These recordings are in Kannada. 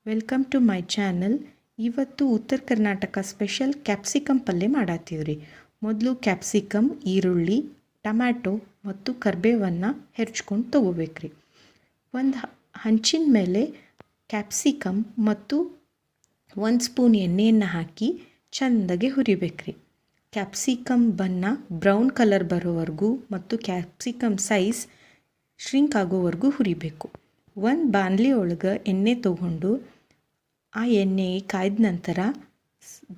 Welcome to my channel. ಇವತ್ತು ಉತ್ತರ ಕರ್ನಾಟಕ ಸ್ಪೆಷಲ್ ಕ್ಯಾಪ್ಸಿಕಮ್ ಪಲ್ಯ ಮಾಡತ್ತೀವ್ರಿ. ಮೊದಲು ಕ್ಯಾಪ್ಸಿಕಮ್, ಈರುಳ್ಳಿ, ಟೊಮ್ಯಾಟೊ ಮತ್ತು ಕರಿಬೇವನ್ನು ಹೆರ್ಚ್ಕೊಂಡು ತೊಗೋಬೇಕ್ರಿ. ಒಂದು ಹಂಚಿನ ಮೇಲೆ ಕ್ಯಾಪ್ಸಿಕಮ್ ಮತ್ತು 1 ಸ್ಪೂನ್ ಎಣ್ಣೆಯನ್ನು ಹಾಕಿ ಚೆಂದಾಗೆ ಹುರಿಬೇಕ್ರಿ. ಕ್ಯಾಪ್ಸಿಕಮ್ ಬಣ್ಣ ಬ್ರೌನ್ ಕಲರ್ ಬರೋವರೆಗೂ ಮತ್ತು ಕ್ಯಾಪ್ಸಿಕಮ್ ಸೈಜ್ ಶ್ರಿಂಕ್ ಆಗೋವರೆಗೂ ಹುರಿಬೇಕು. ಒಂದು ಬಾಣಲಿ ಒಳಗೆ ಎಣ್ಣೆ ತೊಗೊಂಡು ಆ ಎಣ್ಣೆ ಕಾಯ್ದ ನಂತರ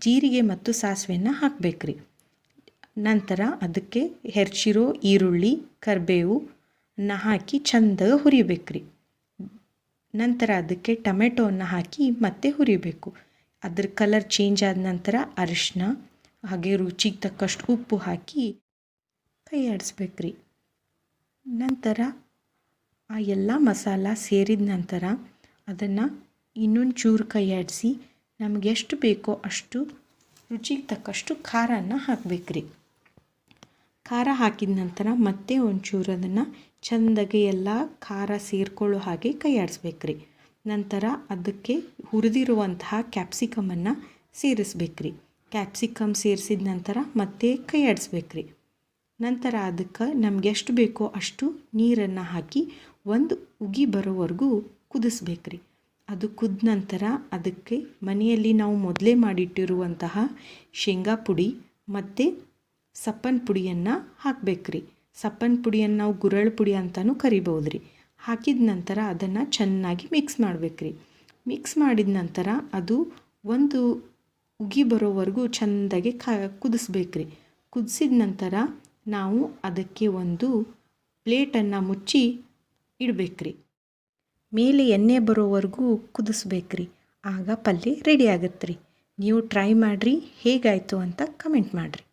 ಜೀರಿಗೆ ಮತ್ತು ಸಾಸಿವೆನ ಹಾಕಬೇಕ್ರಿ. ನಂತರ ಅದಕ್ಕೆ ಹೆರ್ಚಿರೋ ಈರುಳ್ಳಿ, ಕರಿಬೇವನ್ನ ಹಾಕಿ ಚೆಂದಾಗಿ ಹುರಿಬೇಕ್ರಿ. ನಂತರ ಅದಕ್ಕೆ ಟೊಮೆಟೊವನ್ನು ಹಾಕಿ ಮತ್ತೆ ಹುರಿಬೇಕು. ಅದ್ರ ಕಲರ್ ಚೇಂಜ್ ಆದ ನಂತರ ಅರಿಶಿನ ಹಾಗೆ ರುಚಿಗೆ ತಕ್ಕಷ್ಟು ಉಪ್ಪು ಹಾಕಿ ಕೈ ಆಡಿಸ್ಬೇಕ್ರಿ. ನಂತರ ಆ ಎಲ್ಲ ಮಸಾಲ ಸೇರಿದ ನಂತರ ಅದನ್ನು ಇನ್ನೊಂದು ಚೂರು ಕೈ ಆಡಿಸಿ ನಮಗೆ ಎಷ್ಟು ಬೇಕೋ ಅಷ್ಟು ರುಚಿಗೆ ತಕ್ಕಷ್ಟು ಖಾರನ ಹಾಕಬೇಕ್ರಿ. ಖಾರ ಹಾಕಿದ ನಂತರ ಮತ್ತೆ ಒಂಚೂರು ಅದನ್ನು ಚೆಂದಾಗಿ ಎಲ್ಲ ಖಾರ ಸೇರ್ಕೊಳ್ಳೋ ಹಾಗೆ ಕೈ ಆಡಿಸ್ಬೇಕ್ರಿ. ನಂತರ ಅದಕ್ಕೆ ಹುರಿದಿರುವಂತಹ ಕ್ಯಾಪ್ಸಿಕಮನ್ನು ಸೇರಿಸ್ಬೇಕ್ರಿ. ಕ್ಯಾಪ್ಸಿಕಮ್ ಸೇರಿಸಿದ ನಂತರ ಮತ್ತೆ ಕೈ ಆಡಿಸ್ಬೇಕ್ರಿ. ನಂತರ ಅದಕ್ಕೆ ನಮ್ಗೆ ಎಷ್ಟು ಬೇಕೋ ಅಷ್ಟು ನೀರನ್ನು ಹಾಕಿ ಒಂದು ಉಗಿ ಬರೋವರೆಗೂ ಕುದಿಸ್ಬೇಕ್ರಿ. ಅದು ಕುದ್ದ ನಂತರ ಅದಕ್ಕೆ ಮನೆಯಲ್ಲಿ ನಾವು ಮೊದಲೇ ಮಾಡಿಟ್ಟಿರುವಂತಹ ಶೇಂಗಾ ಪುಡಿ ಮತ್ತು ಸಪ್ಪನ ಪುಡಿಯನ್ನು ಹಾಕಬೇಕ್ರಿ. ಸಪ್ಪನ ಪುಡಿಯನ್ನು ನಾವು ಗುರಳ್ ಪುಡಿ ಅಂತಲೂ ಕರಿಬೋದ್ರಿ. ಹಾಕಿದ ನಂತರ ಅದನ್ನು ಚೆನ್ನಾಗಿ ಮಿಕ್ಸ್ ಮಾಡಬೇಕ್ರಿ. ಮಿಕ್ಸ್ ಮಾಡಿದ ನಂತರ ಅದು ಒಂದು ಉಗಿ ಬರೋವರೆಗೂ ಚೆಂದಾಗಿ ಕುದಿಸ್ಬೇಕ್ರಿ. ಕುದಿಸಿದ ನಂತರ ನಾವು ಅದಕ್ಕೆ ಒಂದು ಪ್ಲೇಟನ್ನು ಮುಚ್ಚಿ ಇಡಬೇಕ್ರಿ. ಮೇಲೆ ಎಣ್ಣೆ ಬರೋವರೆಗೂ ಕುದಿಸ್ಬೇಕ್ರಿ. ಆಗ ಪಲ್ಯ ರೆಡಿ ಆಗತ್ತೆ ರೀ. ನೀವು ಟ್ರೈ ಮಾಡಿರಿ, ಹೇಗಾಯಿತು ಅಂತ ಕಮೆಂಟ್ ಮಾಡಿರಿ.